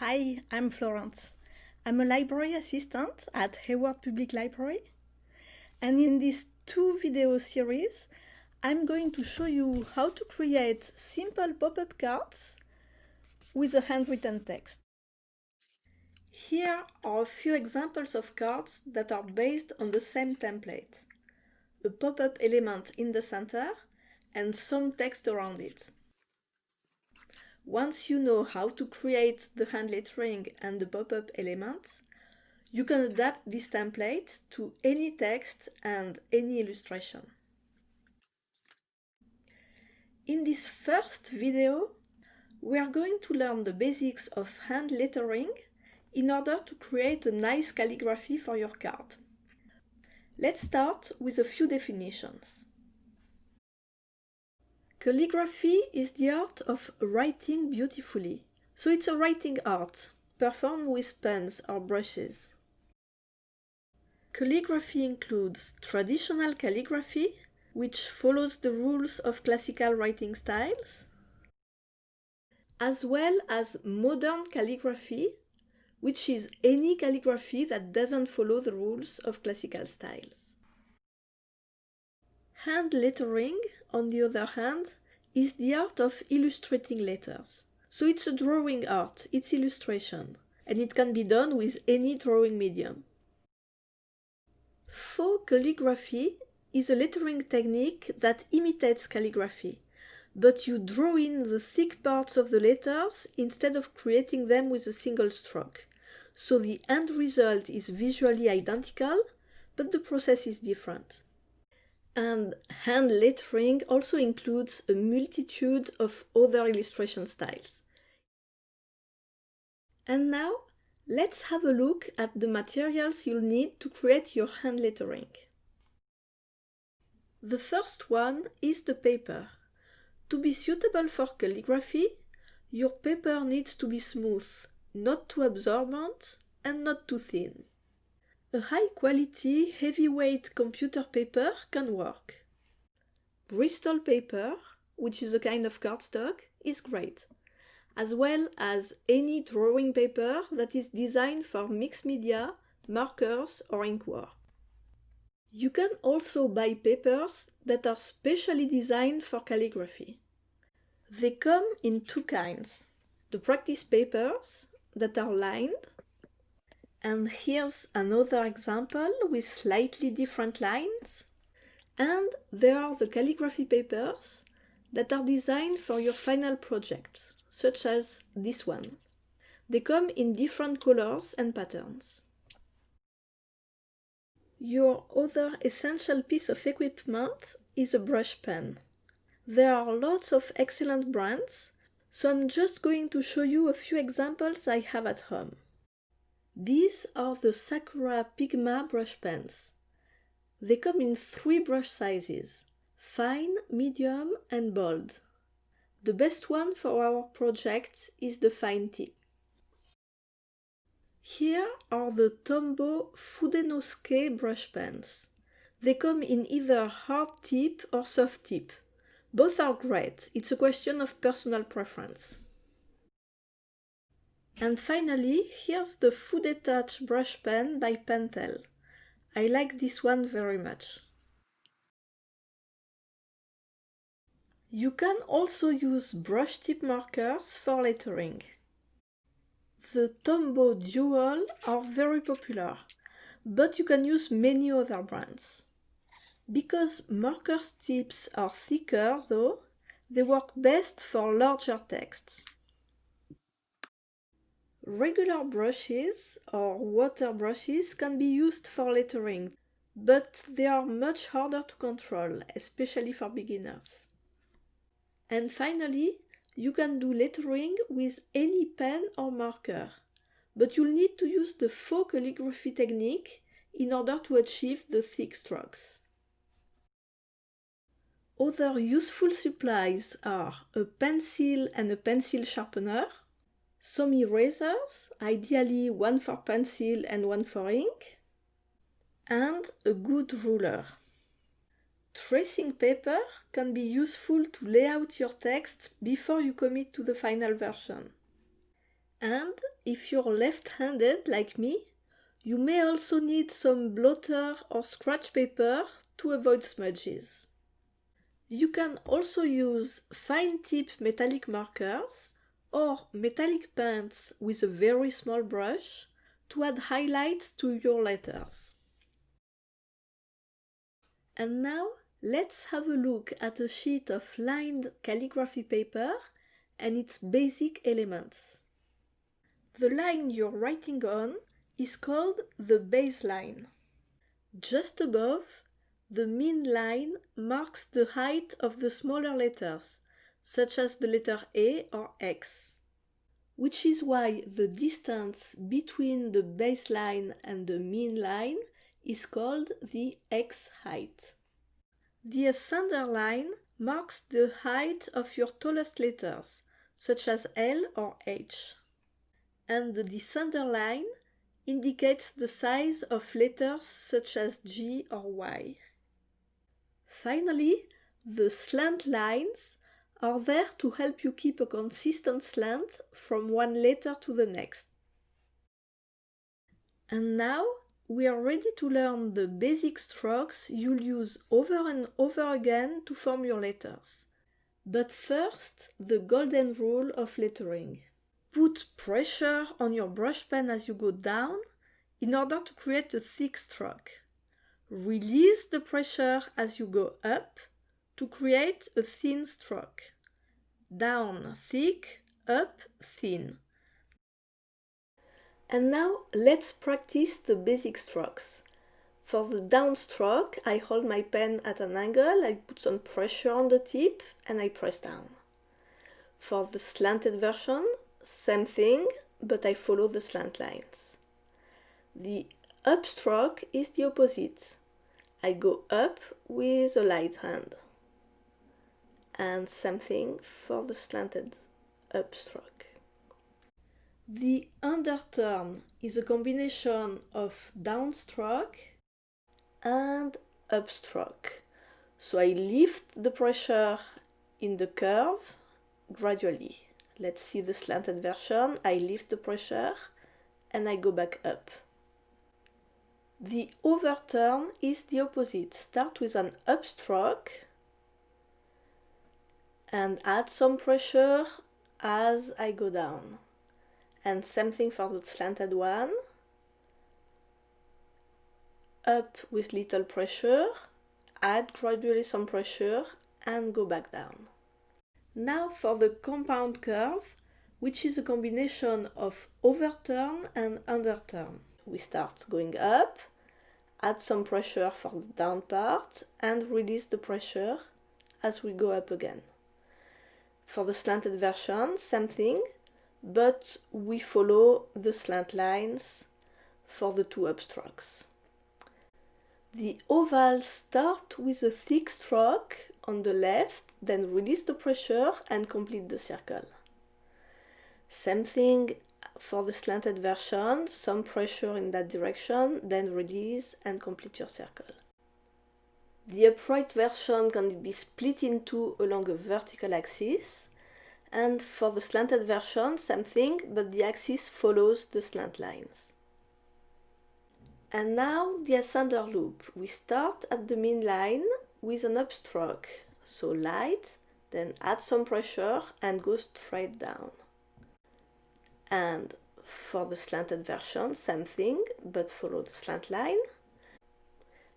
Hi, I'm Florence. I'm a library assistant at Hayward Public Library, and in this 2-video series, I'm going to show you how to create simple pop-up cards with a handwritten text. Here are a few examples of cards that are based on the same template: a pop-up element in the center and some text around it. Once you know how to create the hand lettering and the pop-up elements, you can adapt this template to any text and any illustration. In this first video, we are going to learn the basics of hand lettering in order to create a nice calligraphy for your card. Let's start with a few definitions. Calligraphy is the art of writing beautifully. So it's a writing art, performed with pens or brushes. Calligraphy includes traditional calligraphy, which follows the rules of classical writing styles, as well as modern calligraphy, which is any calligraphy that doesn't follow the rules of classical styles. Hand lettering, on the other hand, is the art of illustrating letters. So it's a drawing art, it's illustration, and it can be done with any drawing medium. Faux calligraphy is a lettering technique that imitates calligraphy, but you draw in the thick parts of the letters instead of creating them with a single stroke. So the end result is visually identical, but the process is different. And hand lettering also includes a multitude of other illustration styles. And now, let's have a look at the materials you'll need to create your hand lettering. The first one is the paper. To be suitable for calligraphy, your paper needs to be smooth, not too absorbent, and not too thin. A high-quality, heavyweight computer paper can work. Bristol paper, which is a kind of cardstock, is great, as well as any drawing paper that is designed for mixed media, markers, or inkware. You can also buy papers that are specially designed for calligraphy. They come in two kinds: the practice papers that are lined, and here's another example with slightly different lines. And there are the calligraphy papers that are designed for your final project, such as this one. They come in different colors and patterns. Your other essential piece of equipment is a brush pen. There are lots of excellent brands, so I'm just going to show you a few examples I have at home. These are the Sakura Pigma brush pens. They come in 3 brush sizes: fine, medium, and bold. The best one for our project is the fine tip. Here are the Tombow Fudenosuke brush pens. They come in either hard tip or soft tip. Both are great, it's a question of personal preference. And finally, here's the Fudetouch brush pen by Pentel. I like this one very much. You can also use brush tip markers for lettering. The Tombow Dual are very popular, but you can use many other brands. Because marker tips are thicker though, they work best for larger texts. Regular brushes or water brushes can be used for lettering, but they are much harder to control, especially for beginners. And finally, you can do lettering with any pen or marker, but you'll need to use the faux calligraphy technique in order to achieve the thick strokes. Other useful supplies are a pencil and a pencil sharpener, some erasers, ideally one for pencil and one for ink, and a good ruler. Tracing paper can be useful to lay out your text before you commit to the final version. And if you're left-handed like me, you may also need some blotter or scratch paper to avoid smudges. You can also use fine-tip metallic markers or metallic paints with a very small brush to add highlights to your letters. And now let's have a look at a sheet of lined calligraphy paper and its basic elements. The line you're writing on is called the base line. Just above, the mean line marks the height of the smaller letters, such as the letter A or X, which is why the distance between the baseline and the mean line is called the X height. The ascender line marks the height of your tallest letters, such as L or H. And the descender line indicates the size of letters such as G or Y. Finally, the slant lines are there to help you keep a consistent slant from one letter to the next. And now we are ready to learn the basic strokes you'll use over and over again to form your letters. But first, the golden rule of lettering. Put pressure on your brush pen as you go down in order to create a thick stroke. Release the pressure as you go up to create a thin stroke. Down thick, up thin. And now let's practice the basic strokes. For the down stroke, I hold my pen at an angle, I put some pressure on the tip and I press down. For the slanted version, same thing, but I follow the slant lines. The up stroke is the opposite. I go up with a light hand. And same thing for the slanted up stroke. The underturn is a combination of downstroke and upstroke. So I lift the pressure in the curve gradually. Let's see the slanted version. I lift the pressure and I go back up. The overturn is the opposite. Start with an upstroke and add some pressure as I go down. And same thing for the slanted one. Up with little pressure, add gradually some pressure and go back down. Now for the compound curve, which is a combination of overturn and underturn. We start going up, add some pressure for the down part and release the pressure as we go up again. For the slanted version, same thing, but we follow the slant lines for the two upstrokes. The ovals start with a thick stroke on the left, then release the pressure and complete the circle. Same thing for the slanted version, some pressure in that direction, then release and complete your circle. The upright version can be split in two along a vertical axis, and for the slanted version, same thing, but the axis follows the slant lines. And now the ascender loop. We start at the mean line with an upstroke, so light, then add some pressure and go straight down. And for the slanted version, same thing, but follow the slant line.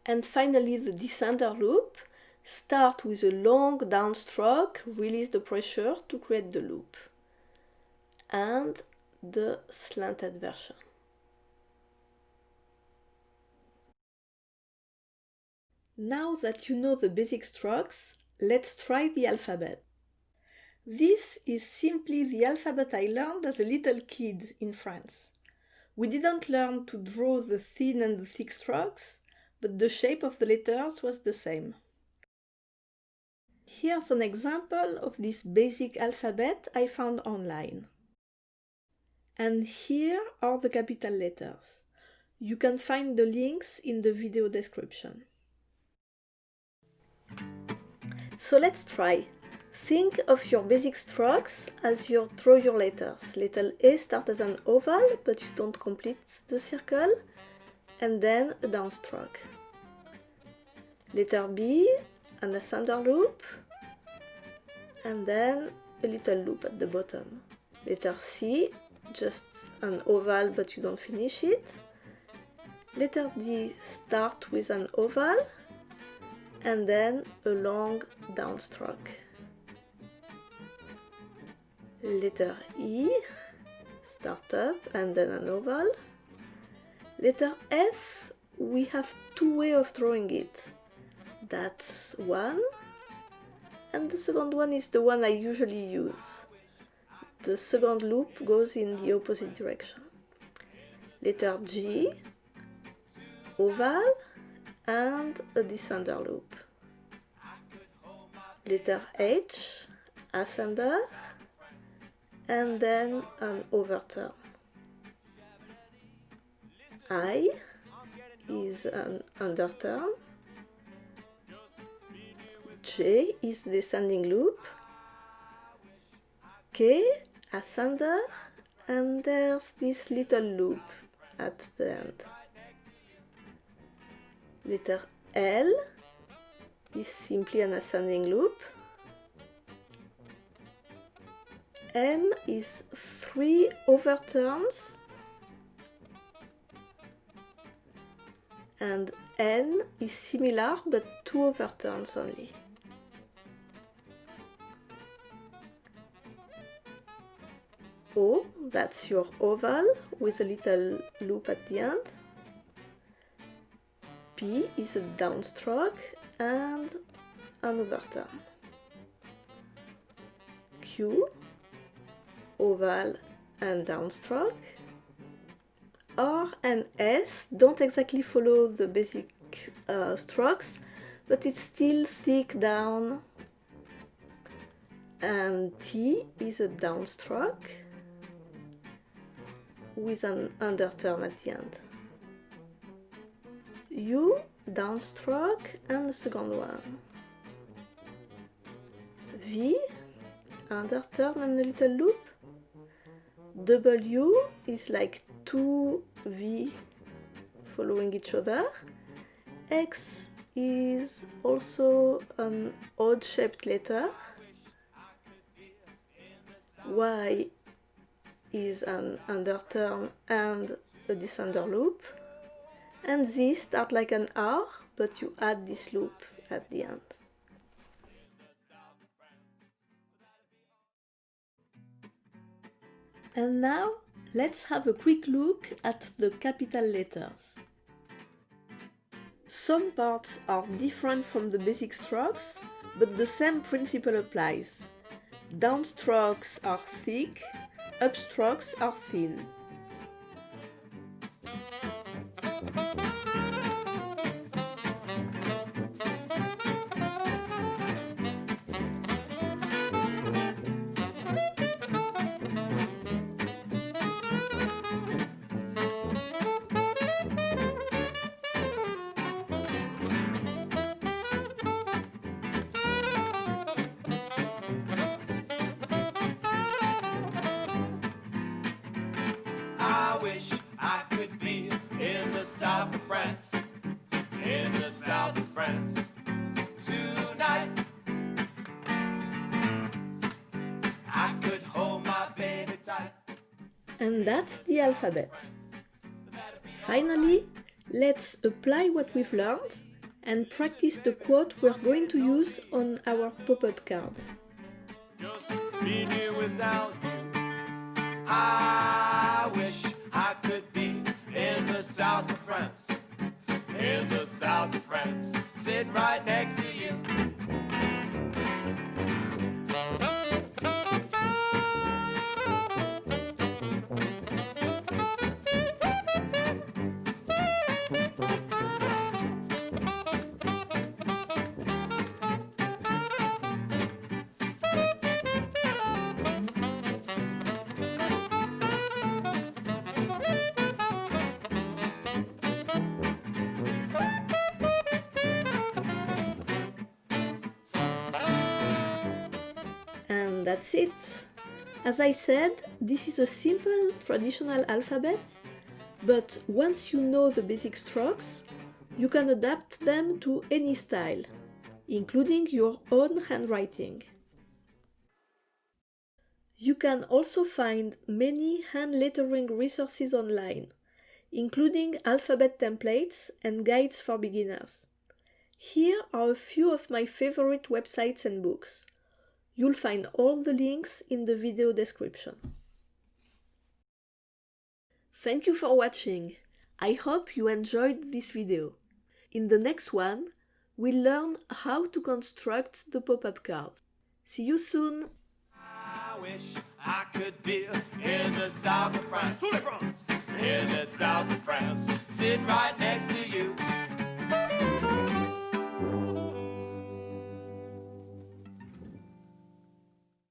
And finally the descender loop. Start with a long downstroke, release the pressure to create the loop. And the slanted version. Now that you know the basic strokes, let's try the alphabet. This is simply the alphabet I learned as a little kid in France. We didn't learn to draw the thin and the thick strokes, but the shape of the letters was the same. Here's an example of this basic alphabet I found online. And here are the capital letters. You can find the links in the video description. So let's try. Think of your basic strokes as you draw your letters. Letter A starts as an oval, but you don't complete the circle, and then a downstroke. Letter B, an ascender loop, and then a little loop at the bottom. Letter C, just an oval but you don't finish it. Letter D, start with an oval, and then a long downstroke. Letter E, start up and then an oval. Letter F, we have two ways of drawing it. That's one, and the second one is the one I usually use. The second loop goes in the opposite direction. Letter G, oval and a descender loop. Letter H, ascender, and then an overturn. I is an underturn. J is descending loop. K, ascender, and there's this little loop at the end. Letter L is simply an ascending loop. M is 3 overturns, and N is similar but 2 overturns only. O, that's your oval with a little loop at the end. P is a downstroke and an overturn. Q, oval and downstroke. R and S don't exactly follow the basic strokes, but it's still thick down. And T is a downstroke with an underturn at the end. U, downstroke and the second one. V, underturn and a little loop. W is like 2 V following each other. X is also an odd shaped letter. Y is an underturn and a descender loop. And Z starts like an R, but you add this loop at the end. And now, let's have a quick look at the capital letters. Some parts are different from the basic strokes, but the same principle applies. Downstrokes are thick, upstrokes are thin. I wish I could be in the south of France, in the south of France tonight. I could hold my baby tight. And that's the alphabet. Finally, let's apply what we've learned and practice the quote we're going to use on our pop-up card. Just being here without you. I wish I could be in the south of France, in the south of France, sitting right next to you. And that's it. As I said, this is a simple traditional alphabet, but once you know the basic strokes, you can adapt them to any style, including your own handwriting. You can also find many hand lettering resources online, including alphabet templates and guides for beginners. Here are a few of my favorite websites and books. You'll find all the links in the video description. Thank you for watching. I hope you enjoyed this video. In the next one, we'll learn how to construct the pop-up card. See you soon! I wish I could be in the south of France. In the south of France, sitting right next to you.